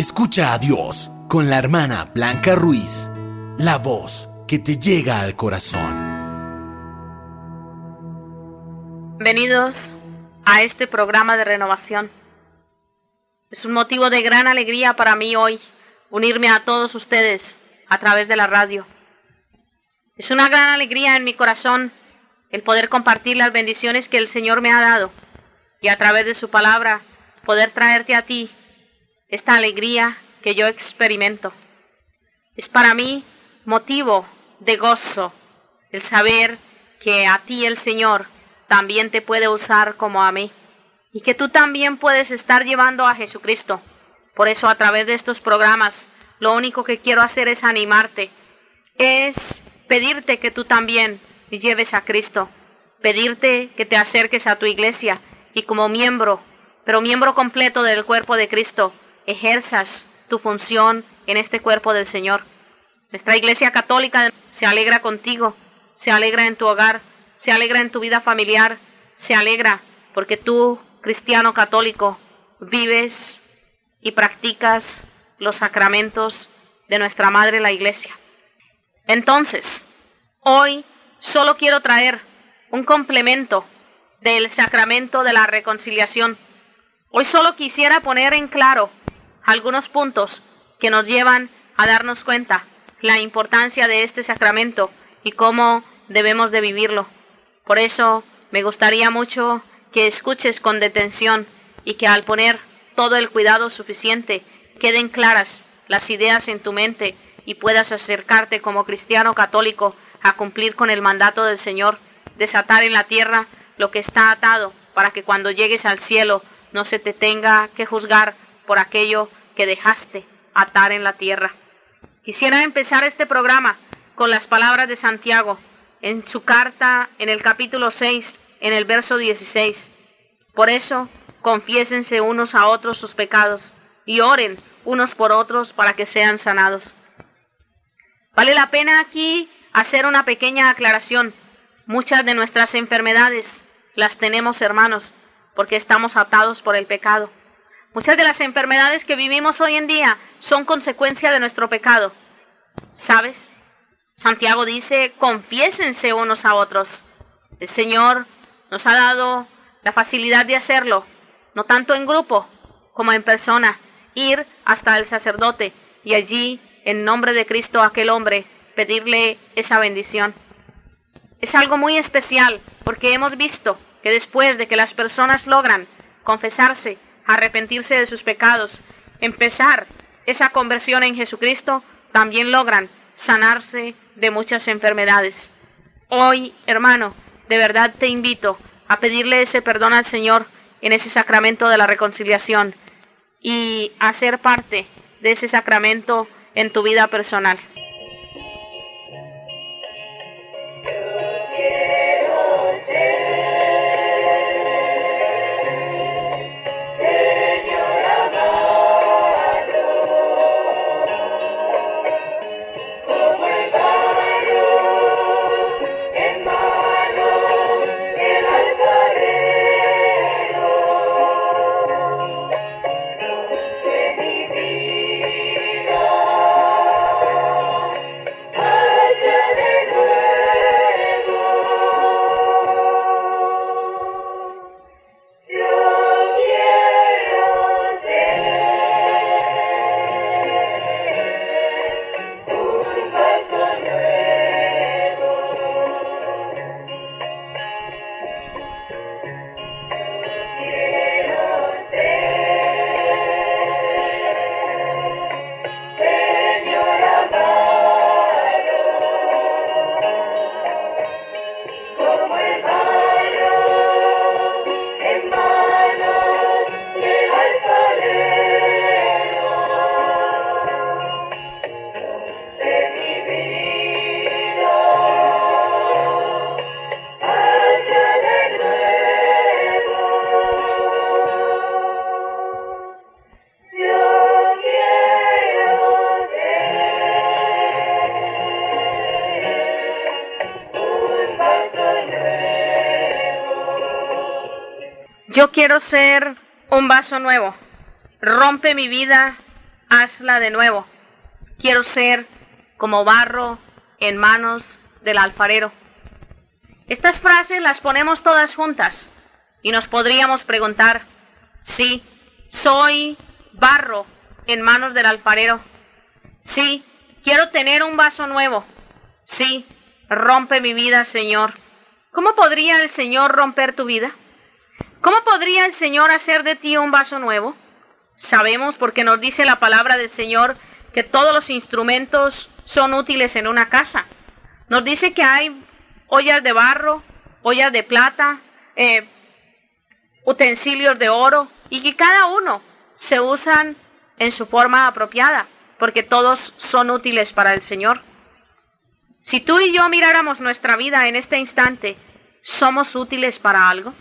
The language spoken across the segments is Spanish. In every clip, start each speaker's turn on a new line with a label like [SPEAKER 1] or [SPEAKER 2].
[SPEAKER 1] Escucha a Dios con la hermana Blanca Ruiz, la voz que te llega al corazón.
[SPEAKER 2] Bienvenidos a este programa de renovación. Es un motivo de gran alegría para mí hoy unirme a todos ustedes a través de la radio. Es una gran alegría en mi corazón el poder compartir las bendiciones que el Señor me ha dado y a través de su palabra poder traerte a ti esta alegría que yo experimento. Es para mí motivo de gozo el saber que a ti el Señor también te puede usar como a mí y que tú también puedes estar llevando a Jesucristo. Por eso a través de estos programas lo único que quiero hacer es animarte, es pedirte que tú también lleves a Cristo, pedirte que te acerques a tu iglesia y como miembro, pero miembro completo del cuerpo de Cristo, ejerzas tu función en este cuerpo del Señor. Nuestra Iglesia Católica se alegra contigo, se alegra en tu hogar, se alegra en tu vida familiar, se alegra porque tú, cristiano católico, vives y practicas los sacramentos de nuestra Madre la Iglesia. Entonces, hoy solo quiero traer un complemento del sacramento de la reconciliación. Hoy solo quisiera poner en claro algunos puntos que nos llevan a darnos cuenta la importancia de este sacramento y cómo debemos de vivirlo. Por eso me gustaría mucho que escuches con detención y que al poner todo el cuidado suficiente queden claras las ideas en tu mente y puedas acercarte como cristiano católico a cumplir con el mandato del Señor, desatar en la tierra lo que está atado para que cuando llegues al cielo no se te tenga que juzgar por aquello que dejaste atar en la tierra. Quisiera empezar este programa con las palabras de Santiago en su carta en el capítulo 6, en el verso 16. Por eso, confiésense unos a otros sus pecados y oren unos por otros para que sean sanados. Vale la pena aquí hacer una pequeña aclaración. Muchas de nuestras enfermedades las tenemos, hermanos, porque estamos atados por el pecado. Muchas de las enfermedades que vivimos hoy en día son consecuencia de nuestro pecado. ¿Sabes? Santiago dice, confiésense unos a otros. El Señor nos ha dado la facilidad de hacerlo, no tanto en grupo como en persona, ir hasta el sacerdote y allí, en nombre de Cristo, a aquel hombre, pedirle esa bendición. Es algo muy especial porque hemos visto que después de que las personas logran confesarse, arrepentirse de sus pecados, empezar esa conversión en Jesucristo, también logran sanarse de muchas enfermedades. Hoy, hermano, de verdad te invito a pedirle ese perdón al Señor en ese sacramento de la reconciliación y a ser parte de ese sacramento en tu vida personal. Yo quiero ser un vaso nuevo. Rompe mi vida hazla de nuevo. Quiero ser como barro en manos del alfarero. Estas frases las ponemos todas juntas y nos podríamos preguntar, sí, soy barro en manos del alfarero. Sí, quiero tener un vaso nuevo. Sí, rompe mi vida, Señor. ¿Cómo podría el Señor romper tu vida? ¿Cómo podría el Señor hacer de ti un vaso nuevo? Sabemos, porque nos dice la palabra del Señor, que todos los instrumentos son útiles en una casa. Nos dice que hay ollas de barro, ollas de plata, utensilios de oro, y que cada uno se usan en su forma apropiada, porque todos son útiles para el Señor. Si tú y yo miráramos nuestra vida en este instante, ¿somos útiles para algo?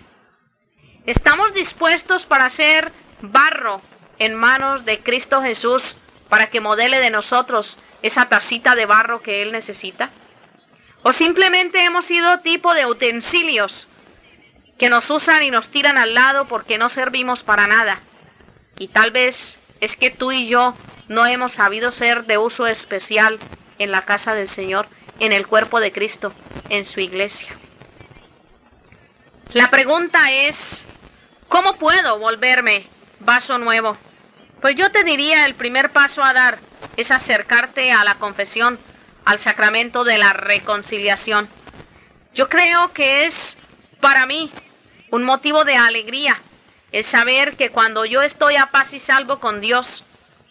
[SPEAKER 2] ¿Estamos dispuestos para ser barro en manos de Cristo Jesús para que modele de nosotros esa tacita de barro que Él necesita? ¿O simplemente hemos sido tipo de utensilios que nos usan y nos tiran al lado porque no servimos para nada? Y tal vez es que tú y yo no hemos sabido ser de uso especial en la casa del Señor, en el cuerpo de Cristo, en su iglesia. La pregunta es, ¿cómo puedo volverme vaso nuevo? Pues yo te diría, el primer paso a dar es acercarte a la confesión, al sacramento de la reconciliación. Yo creo que es para mí un motivo de alegría el saber que cuando yo estoy a paz y salvo con Dios,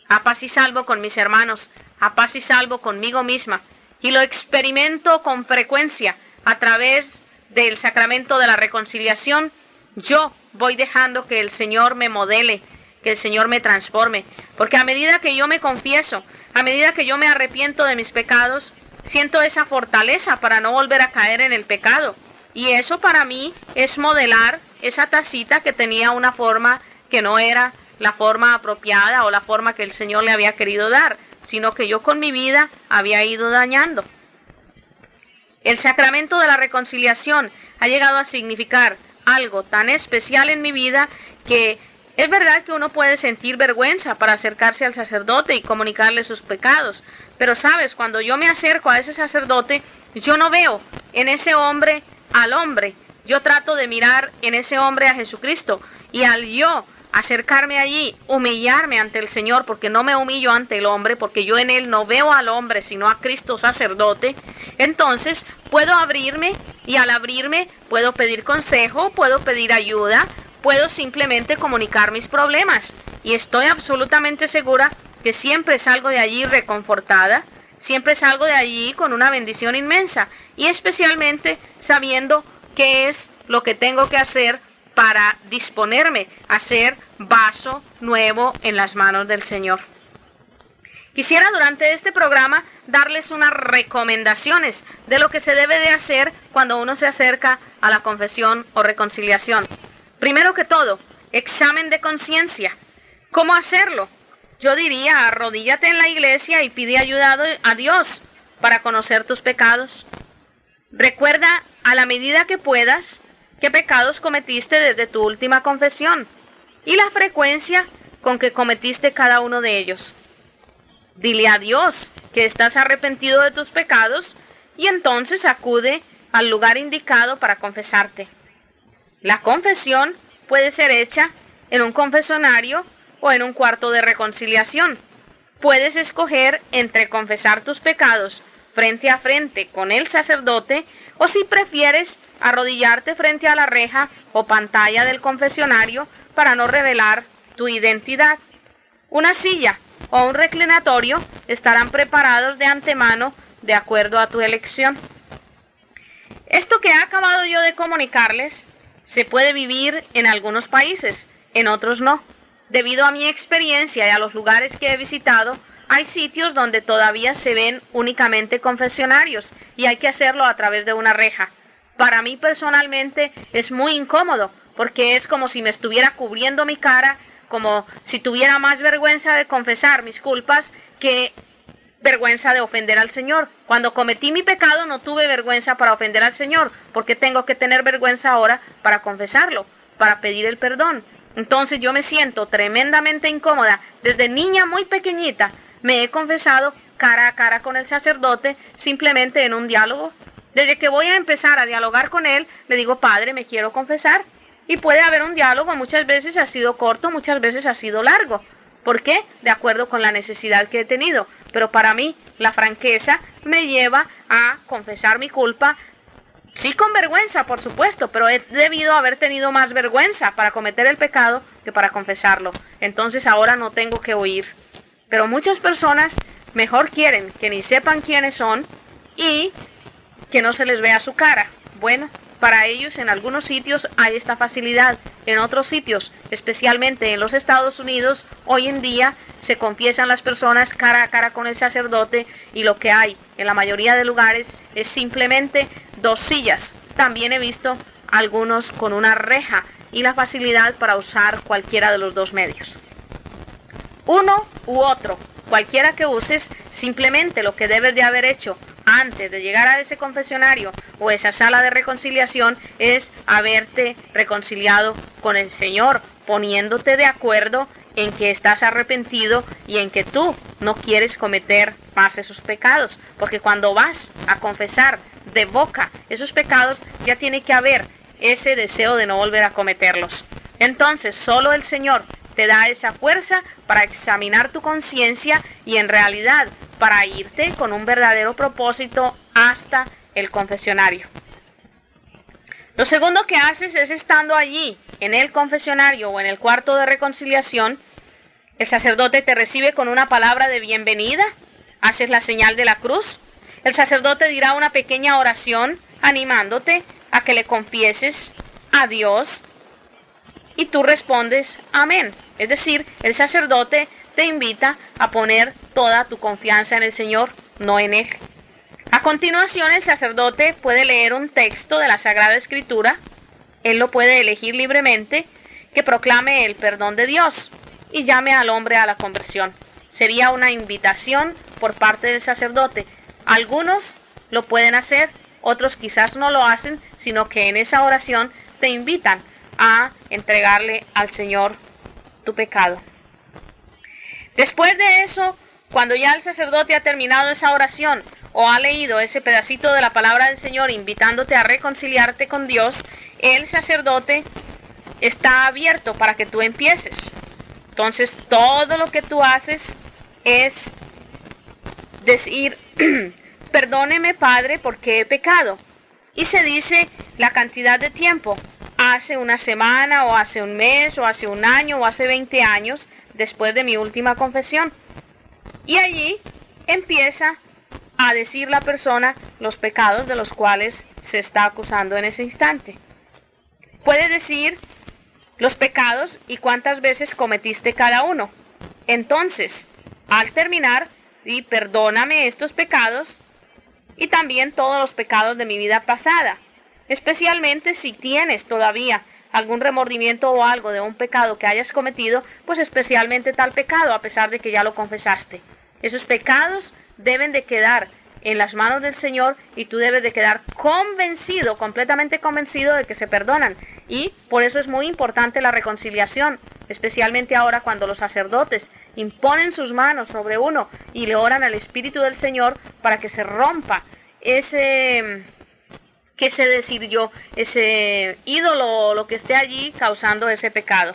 [SPEAKER 2] a paz y salvo con mis hermanos, a paz y salvo conmigo misma, y lo experimento con frecuencia a través del sacramento de la reconciliación, yo voy dejando que el Señor me modele, que el Señor me transforme, porque a medida que yo me confieso, a medida que yo me arrepiento de mis pecados, siento esa fortaleza para no volver a caer en el pecado. Y eso para mí es modelar esa tacita que tenía una forma que no era la forma apropiada o la forma que el Señor le había querido dar, sino que yo con mi vida había ido dañando. El sacramento de la reconciliación ha llegado a significar algo tan especial en mi vida que es verdad que uno puede sentir vergüenza para acercarse al sacerdote y comunicarle sus pecados, pero sabes, cuando yo me acerco a ese sacerdote, yo no veo en ese hombre al hombre, yo trato de mirar en ese hombre a Jesucristo, y al yo acercarme allí, humillarme ante el Señor, porque no me humillo ante el hombre, porque yo en él no veo al hombre, sino a Cristo sacerdote, entonces puedo abrirme, y al abrirme puedo pedir consejo, puedo pedir ayuda, puedo simplemente comunicar mis problemas, y estoy absolutamente segura que siempre salgo de allí reconfortada, siempre salgo de allí con una bendición inmensa, y especialmente sabiendo qué es lo que tengo que hacer para disponerme a ser vaso nuevo en las manos del Señor. Quisiera durante este programa darles unas recomendaciones de lo que se debe de hacer cuando uno se acerca a la confesión o reconciliación. Primero que todo, examen de conciencia. ¿Cómo hacerlo? Yo diría, arrodíllate en la iglesia y pide ayuda a Dios para conocer tus pecados. Recuerda a la medida que puedas qué pecados cometiste desde tu última confesión y la frecuencia con que cometiste cada uno de ellos. Dile a Dios que estás arrepentido de tus pecados y entonces acude al lugar indicado para confesarte. La confesión puede ser hecha en un confesionario o en un cuarto de reconciliación. Puedes escoger entre confesar tus pecados frente a frente con el sacerdote o, si prefieres, arrodillarte frente a la reja o pantalla del confesionario para no revelar tu identidad. Una silla o un reclinatorio estarán preparados de antemano de acuerdo a tu elección. Esto que he acabado yo de comunicarles se puede vivir en algunos países, en otros no. Debido a mi experiencia y a los lugares que he visitado, hay sitios donde todavía se ven únicamente confesionarios y hay que hacerlo a través de una reja. Para mí personalmente es muy incómodo porque es como si me estuviera cubriendo mi cara, como si tuviera más vergüenza de confesar mis culpas que vergüenza de ofender al Señor. Cuando cometí mi pecado no tuve vergüenza para ofender al Señor, porque tengo que tener vergüenza ahora para confesarlo, para pedir el perdón. Entonces yo me siento tremendamente incómoda. Desde niña muy pequeñita me he confesado cara a cara con el sacerdote, simplemente en un diálogo. Desde que voy a empezar a dialogar con él, le digo, Padre, me quiero confesar. Y puede haber un diálogo, muchas veces ha sido corto, muchas veces ha sido largo. ¿Por qué? De acuerdo con la necesidad que he tenido. Pero para mí, la franqueza me lleva a confesar mi culpa. Sí, con vergüenza, por supuesto, pero he debido haber tenido más vergüenza para cometer el pecado que para confesarlo. Entonces ahora no tengo que huir. Pero muchas personas mejor quieren que ni sepan quiénes son y que no se les vea su cara. Bueno, para ellos en algunos sitios hay esta facilidad. En otros sitios, especialmente en los Estados Unidos, hoy en día se confiesan las personas cara a cara con el sacerdote y lo que hay en la mayoría de lugares es simplemente 2 sillas. También he visto algunos con una reja y la facilidad para usar cualquiera de los 2 medios. Uno u otro, cualquiera que uses, simplemente lo que debes de haber hecho antes de llegar a ese confesionario o esa sala de reconciliación es haberte reconciliado con el Señor, poniéndote de acuerdo en que estás arrepentido y en que tú no quieres cometer más esos pecados, porque cuando vas a confesar de boca esos pecados ya tiene que haber ese deseo de no volver a cometerlos. Entonces solo el Señor te da esa fuerza para examinar tu conciencia y en realidad para irte con un verdadero propósito hasta el confesionario. Lo segundo que haces es estando allí en el confesionario o en el cuarto de reconciliación, el sacerdote te recibe con una palabra de bienvenida, haces la señal de la cruz, el sacerdote dirá una pequeña oración animándote a que le confieses a Dios y tú respondes amén. Es decir, el sacerdote te invita a poner toda tu confianza en el Señor, no en Él. A continuación, el sacerdote puede leer un texto de la Sagrada Escritura, él lo puede elegir libremente, que proclame el perdón de Dios y llame al hombre a la conversión. Sería una invitación por parte del sacerdote. Algunos lo pueden hacer, otros quizás no lo hacen, sino que en esa oración te invitan a entregarle al Señor tu pecado. Después de eso, cuando ya el sacerdote ha terminado esa oración o ha leído ese pedacito de la palabra del Señor invitándote a reconciliarte con Dios, el sacerdote está abierto para que tú empieces. Entonces, todo lo que tú haces es decir, perdóneme, Padre, porque he pecado. Y se dice la cantidad de tiempo. Hace una semana, o hace un mes, o hace un año, o hace 20 años, después de mi última confesión. Y allí empieza a decir la persona los pecados de los cuales se está acusando en ese instante. Puede decir los pecados y cuántas veces cometiste cada uno. Entonces, al terminar, di perdóname estos pecados y también todos los pecados de mi vida pasada. Especialmente si tienes todavía algún remordimiento o algo de un pecado que hayas cometido, pues especialmente tal pecado, a pesar de que ya lo confesaste. Esos pecados deben de quedar en las manos del Señor y tú debes de quedar convencido, completamente convencido de que se perdonan. Y por eso es muy importante la reconciliación, especialmente ahora cuando los sacerdotes imponen sus manos sobre uno y le oran al Espíritu del Señor para que se rompa ese ídolo o lo que esté allí causando ese pecado.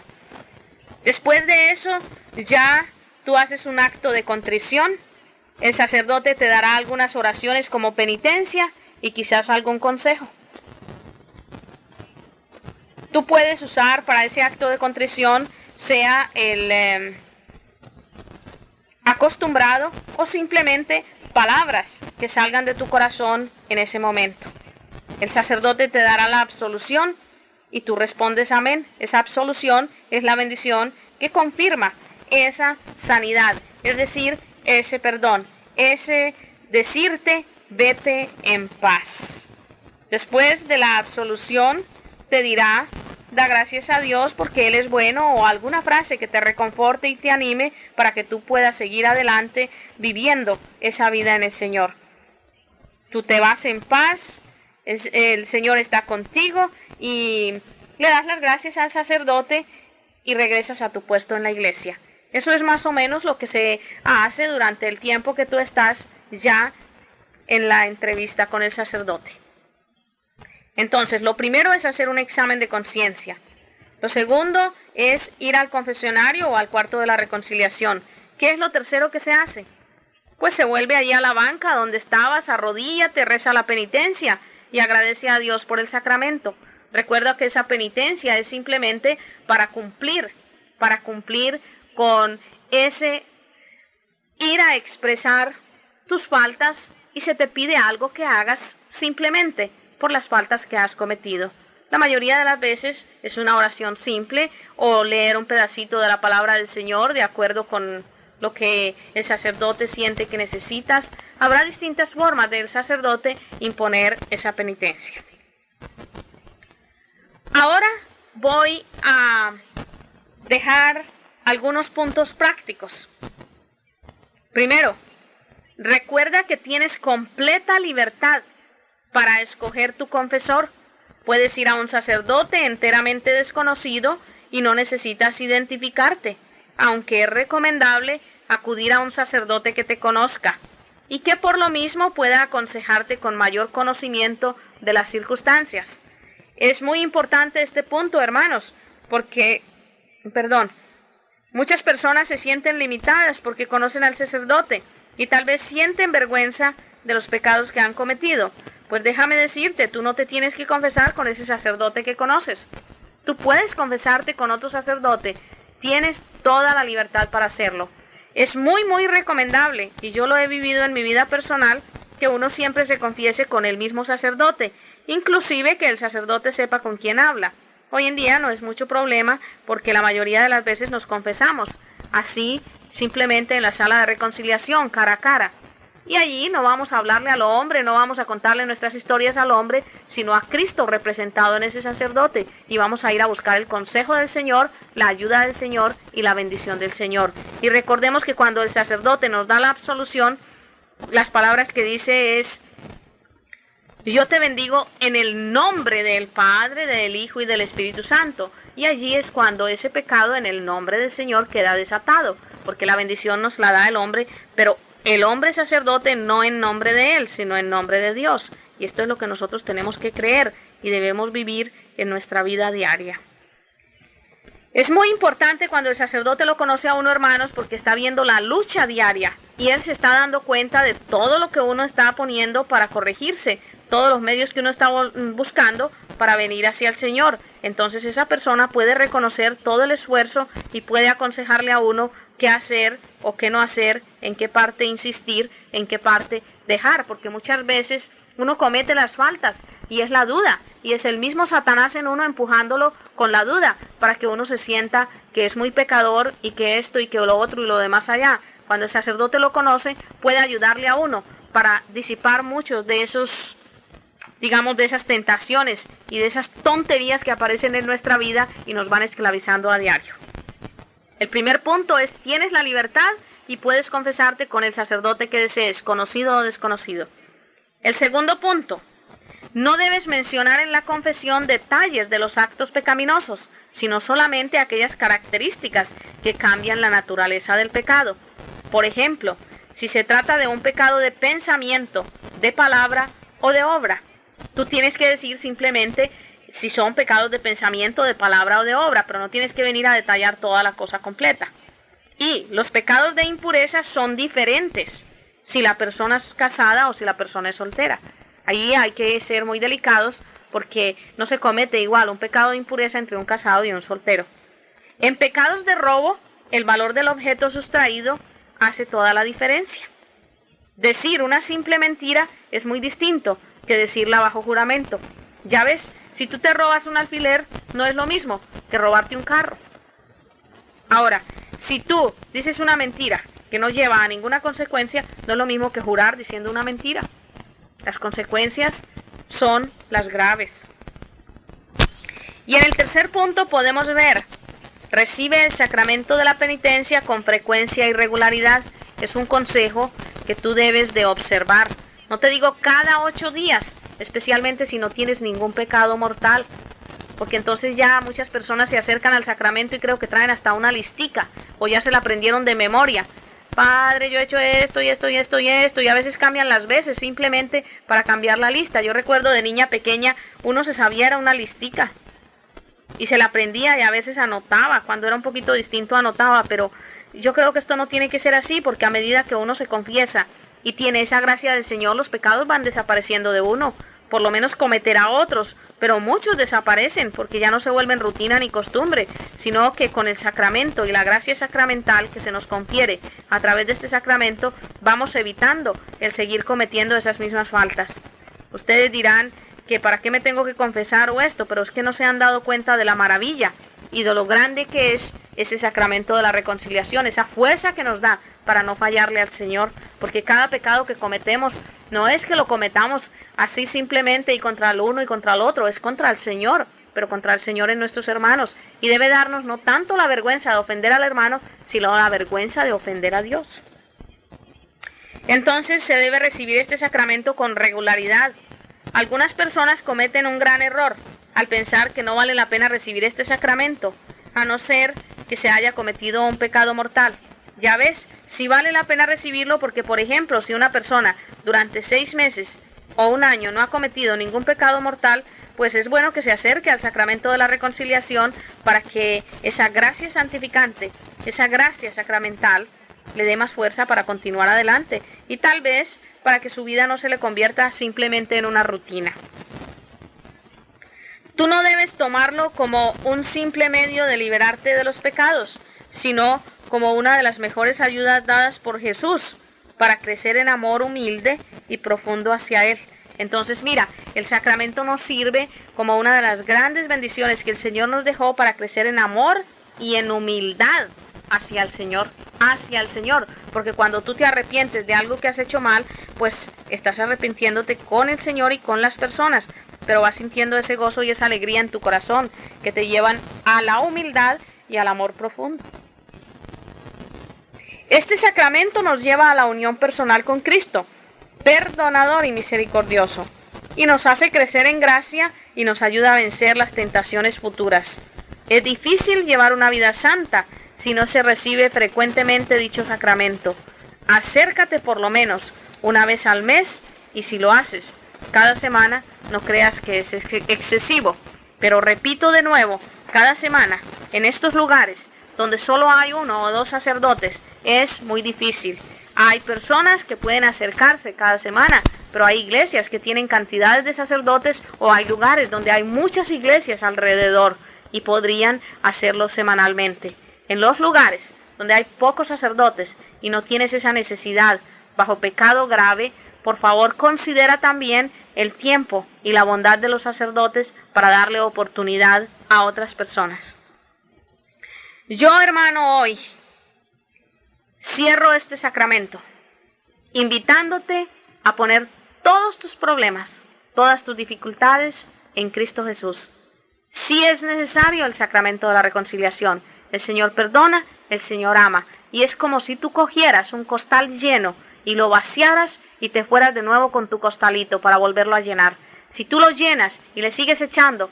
[SPEAKER 2] Después de eso, ya tú haces un acto de contrición. El sacerdote te dará algunas oraciones como penitencia y quizás algún consejo. Tú puedes usar para ese acto de contrición, sea el acostumbrado o simplemente palabras que salgan de tu corazón en ese momento. El sacerdote te dará la absolución y tú respondes amén. Esa absolución es la bendición que confirma esa sanidad, es decir, ese perdón, ese decirte vete en paz. Después de la absolución te dirá da gracias a Dios porque Él es bueno o alguna frase que te reconforte y te anime para que tú puedas seguir adelante viviendo esa vida en el Señor. Tú te vas en paz. El Señor está contigo y le das las gracias al sacerdote y regresas a tu puesto en la iglesia. Eso es más o menos lo que se hace durante el tiempo que tú estás ya en la entrevista con el sacerdote. Entonces, lo primero es hacer un examen de conciencia. Lo segundo es ir al confesionario o al cuarto de la reconciliación. ¿Qué es lo tercero que se hace? Pues se vuelve allí a la banca donde estabas, arrodíllate, reza la penitencia y agradece a Dios por el sacramento. Recuerda que esa penitencia es simplemente para cumplir con ese ir a expresar tus faltas y se te pide algo que hagas simplemente por las faltas que has cometido. La mayoría de las veces es una oración simple o leer un pedacito de la palabra del Señor de acuerdo con lo que el sacerdote siente que necesitas. Habrá distintas formas del sacerdote imponer esa penitencia. Ahora voy a dejar algunos puntos prácticos. Primero, recuerda que tienes completa libertad para escoger tu confesor. Puedes ir a un sacerdote enteramente desconocido y no necesitas identificarte, aunque es recomendable acudir a un sacerdote que te conozca y que por lo mismo pueda aconsejarte con mayor conocimiento de las circunstancias. Es muy importante este punto, hermanos, porque, muchas personas se sienten limitadas porque conocen al sacerdote y tal vez sienten vergüenza de los pecados que han cometido. Pues déjame decirte, tú no te tienes que confesar con ese sacerdote que conoces. Tú puedes confesarte con otro sacerdote, tienes toda la libertad para hacerlo. Es muy recomendable, y yo lo he vivido en mi vida personal, que uno siempre se confiese con el mismo sacerdote, inclusive que el sacerdote sepa con quién habla. Hoy en día no es mucho problema porque la mayoría de las veces nos confesamos así simplemente en la sala de reconciliación, cara a cara. Y allí no vamos a hablarle al hombre, no vamos a contarle nuestras historias al hombre, sino a Cristo representado en ese sacerdote. Y vamos a ir a buscar el consejo del Señor, la ayuda del Señor y la bendición del Señor. Y recordemos que cuando el sacerdote nos da la absolución, las palabras que dice es: yo te bendigo en el nombre del Padre, del Hijo y del Espíritu Santo. Y allí es cuando ese pecado en el nombre del Señor queda desatado, porque la bendición nos la da el hombre, pero el hombre sacerdote no en nombre de él, sino en nombre de Dios. Y esto es lo que nosotros tenemos que creer y debemos vivir en nuestra vida diaria. Es muy importante cuando el sacerdote lo conoce a uno, hermanos, porque está viendo la lucha diaria y él se está dando cuenta de todo lo que uno está poniendo para corregirse, todos los medios que uno está buscando para venir hacia el Señor. Entonces esa persona puede reconocer todo el esfuerzo y puede aconsejarle a uno qué hacer o qué no hacer, en qué parte insistir, en qué parte dejar, porque muchas veces uno comete las faltas y es la duda, y es el mismo Satanás en uno empujándolo con la duda para que uno se sienta que es muy pecador y que esto y que lo otro y lo demás allá. Cuando el sacerdote lo conoce, puede ayudarle a uno para disipar muchos de esos, de esas tentaciones y de esas tonterías que aparecen en nuestra vida y nos van esclavizando a diario. El primer punto es: tienes la libertad y puedes confesarte con el sacerdote que desees, conocido o desconocido. El segundo punto: no debes mencionar en la confesión detalles de los actos pecaminosos, sino solamente aquellas características que cambian la naturaleza del pecado. Por ejemplo, si se trata de un pecado de pensamiento, de palabra o de obra, tú tienes que decir simplemente si son pecados de pensamiento, de palabra o de obra, pero no tienes que venir a detallar toda la cosa completa. Y los pecados de impureza son diferentes si la persona es casada o si la persona es soltera. Ahí hay que ser muy delicados porque no se comete igual un pecado de impureza entre un casado y un soltero. En pecados de robo, el valor del objeto sustraído hace toda la diferencia. Decir una simple mentira es muy distinto que decirla bajo juramento. Ya ves, si tú te robas un alfiler, no es lo mismo que robarte un carro. Ahora, si tú dices una mentira que no lleva a ninguna consecuencia, no es lo mismo que jurar diciendo una mentira. Las consecuencias son las graves. Y en el tercer punto podemos ver: recibe el sacramento de la penitencia con frecuencia y regularidad. Es un consejo que tú debes de observar. No te digo cada 8 días, especialmente si no tienes ningún pecado mortal. porque entonces ya muchas personas se acercan al sacramento y creo que traen hasta una listica, o ya se la aprendieron de memoria. Padre, yo he hecho esto y esto y esto y esto, y a veces cambian las veces simplemente para cambiar la lista. Yo recuerdo de niña pequeña, uno se sabía era una listica y se la aprendía y a veces anotaba, cuando era un poquito distinto anotaba, pero yo creo que esto no tiene que ser así, porque a medida que uno se confiesa y tiene esa gracia del Señor, los pecados van desapareciendo de uno. Por lo menos cometerá otros, pero muchos desaparecen porque ya no se vuelven rutina ni costumbre, sino que con el sacramento y la gracia sacramental que se nos confiere a través de este sacramento, vamos evitando el seguir cometiendo esas mismas faltas. Ustedes dirán que para qué me tengo que confesar o esto, pero es que no se han dado cuenta de la maravilla y de lo grande que es ese sacramento de la reconciliación, esa fuerza que nos da para no fallarle al Señor, porque cada pecado que cometemos no es que lo cometamos así simplemente y contra el uno y contra el otro, es contra el Señor, pero contra el Señor en nuestros hermanos, y debe darnos no tanto la vergüenza de ofender al hermano, sino la vergüenza de ofender a Dios. Entonces se debe recibir este sacramento con regularidad. Algunas personas cometen un gran error al pensar que no vale la pena recibir este sacramento, a no ser que se haya cometido un pecado mortal. Ya ves, sí vale la pena recibirlo porque, por ejemplo, si una persona durante 6 meses o un año no ha cometido ningún pecado mortal, pues es bueno que se acerque al sacramento de la reconciliación para que esa gracia santificante, esa gracia sacramental, le dé más fuerza para continuar adelante y tal vez para que su vida no se le convierta simplemente en una rutina. Tú no debes tomarlo como un simple medio de liberarte de los pecados, sino como una de las mejores ayudas dadas por Jesús para crecer en amor humilde y profundo hacia Él. Entonces mira, el sacramento nos sirve como una de las grandes bendiciones que el Señor nos dejó para crecer en amor y en humildad hacia el Señor, porque cuando tú te arrepientes de algo que has hecho mal, pues estás arrepintiéndote con el Señor y con las personas, pero vas sintiendo ese gozo y esa alegría en tu corazón que te llevan a la humildad y al amor profundo. Este sacramento nos lleva a la unión personal con Cristo, perdonador y misericordioso, y nos hace crecer en gracia y nos ayuda a vencer las tentaciones futuras. Es difícil llevar una vida santa si no se recibe frecuentemente dicho sacramento. Acércate por lo menos una vez al mes, y si lo haces cada semana, no creas que es excesivo, pero repito de nuevo, cada semana en estos lugares donde solo hay 1 o 2 sacerdotes es muy difícil. Hay personas que pueden acercarse cada semana, pero hay iglesias que tienen cantidades de sacerdotes o hay lugares donde hay muchas iglesias alrededor y podrían hacerlo semanalmente. En los lugares donde hay pocos sacerdotes y no tienes esa necesidad bajo pecado grave, por favor considera también el tiempo y la bondad de los sacerdotes para darle oportunidad a otras personas. Yo, hermano, hoy cierro este sacramento invitándote a poner todos tus problemas, todas tus dificultades en Cristo Jesús. Si es necesario el sacramento de la reconciliación, el Señor perdona, el Señor ama, y es como si tú cogieras un costal lleno y lo vaciaras y te fueras de nuevo con tu costalito para volverlo a llenar. Si tú lo llenas y le sigues echando,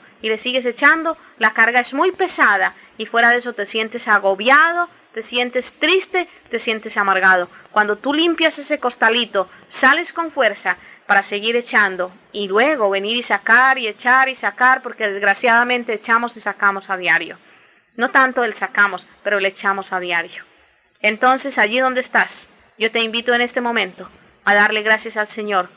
[SPEAKER 2] la carga es muy pesada y fuera de eso te sientes agobiado, te sientes triste, te sientes amargado. Cuando tú limpias ese costalito, sales con fuerza para seguir echando y luego venir y sacar y echar y sacar, porque desgraciadamente echamos y sacamos a diario. No tanto el sacamos, pero le echamos a diario. Entonces, allí donde estás, yo te invito en este momento a darle gracias al Señor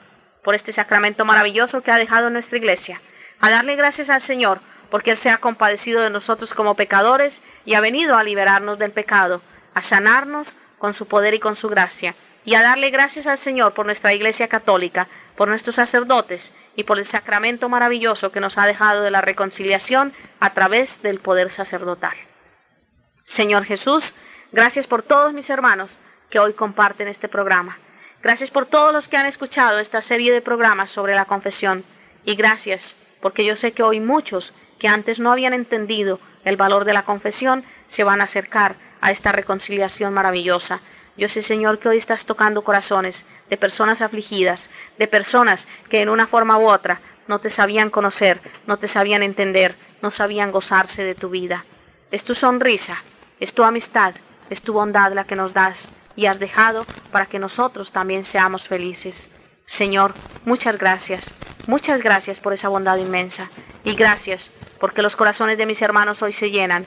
[SPEAKER 2] por este sacramento maravilloso que ha dejado en nuestra iglesia, a darle gracias al Señor porque Él se ha compadecido de nosotros como pecadores y ha venido a liberarnos del pecado, a sanarnos con su poder y con su gracia, y a darle gracias al Señor por nuestra Iglesia Católica, por nuestros sacerdotes y por el sacramento maravilloso que nos ha dejado de la reconciliación a través del poder sacerdotal. Señor Jesús, gracias por todos mis hermanos que hoy comparten este programa. Gracias por todos los que han escuchado esta serie de programas sobre la confesión. Y gracias porque yo sé que hoy muchos que antes no habían entendido el valor de la confesión se van a acercar a esta reconciliación maravillosa. Yo sé, Señor, que hoy estás tocando corazones de personas afligidas, de personas que en una forma u otra no te sabían conocer, no te sabían entender, no sabían gozarse de tu vida. Es tu sonrisa, es tu amistad, es tu bondad la que nos das y has dejado para que nosotros también seamos felices. Señor, muchas gracias por esa bondad inmensa y gracias porque los corazones de mis hermanos hoy se llenan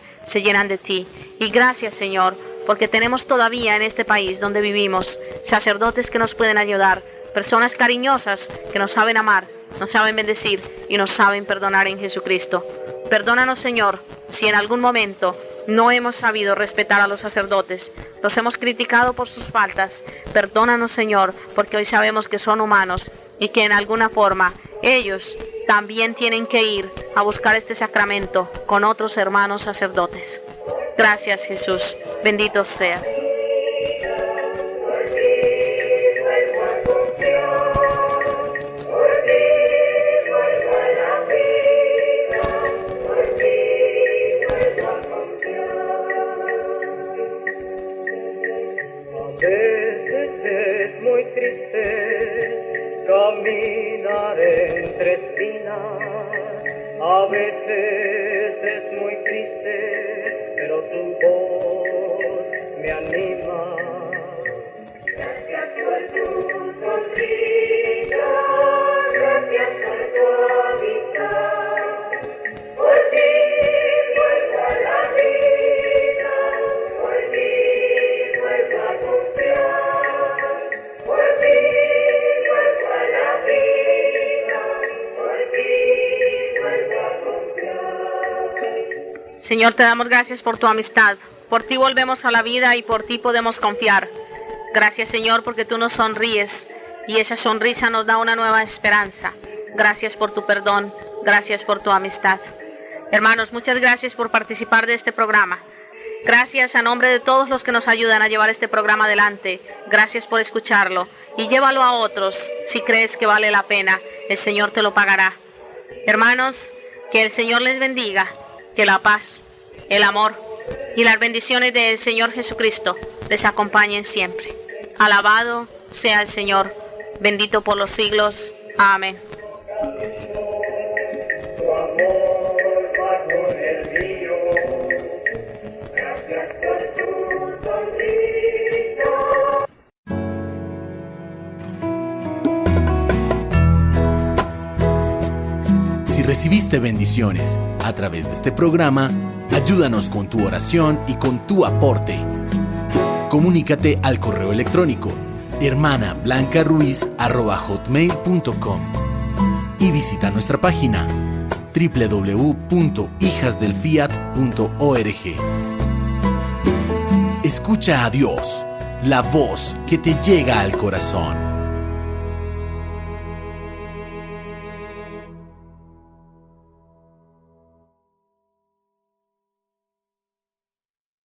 [SPEAKER 2] de ti. Y gracias, Señor, porque tenemos todavía en este país donde vivimos sacerdotes que nos pueden ayudar, personas cariñosas que nos saben amar, nos saben bendecir y nos saben perdonar en Jesucristo. Perdónanos, Señor, si en algún momento no hemos sabido respetar a los sacerdotes, los hemos criticado por sus faltas. Perdónanos, Señor, porque hoy sabemos que son humanos y que en alguna forma ellos también tienen que ir a buscar este sacramento con otros hermanos sacerdotes. Gracias, Jesús. Bendito seas.
[SPEAKER 3] Es muy triste caminar entre espinas, a veces es muy triste, pero tu voz me anima. Gracias por tu sonrisa, gracias por tu amistad, por ti vuelvo a la vida, por ti vuelvo a confiar, por ti vuelvo a la vida, por ti vuelvo a confiar.
[SPEAKER 2] Señor, te damos gracias por tu amistad. Por ti volvemos a la vida y por ti podemos confiar. Gracias, Señor, porque tú nos sonríes y esa sonrisa nos da una nueva esperanza. Gracias por tu perdón, gracias por tu amistad. Hermanos, muchas gracias por participar de este programa. Gracias a nombre de todos los que nos ayudan a llevar este programa adelante. Gracias por escucharlo y llévalo a otros si crees que vale la pena. El Señor te lo pagará. Hermanos, que el Señor les bendiga, que la paz, el amor y las bendiciones del Señor Jesucristo les acompañen siempre. Alabado sea el Señor, bendito por los siglos. Amén.
[SPEAKER 3] Tu amor va con el mío, gracias por tu sonrisa.
[SPEAKER 1] Si recibiste bendiciones a través de este programa, ayúdanos con tu oración y con tu aporte. Comunícate al correo electrónico hermanablancaruiz@hotmail.com y visita nuestra página www.hijasdelfiat.org. Escucha a Dios, la voz que te llega al corazón.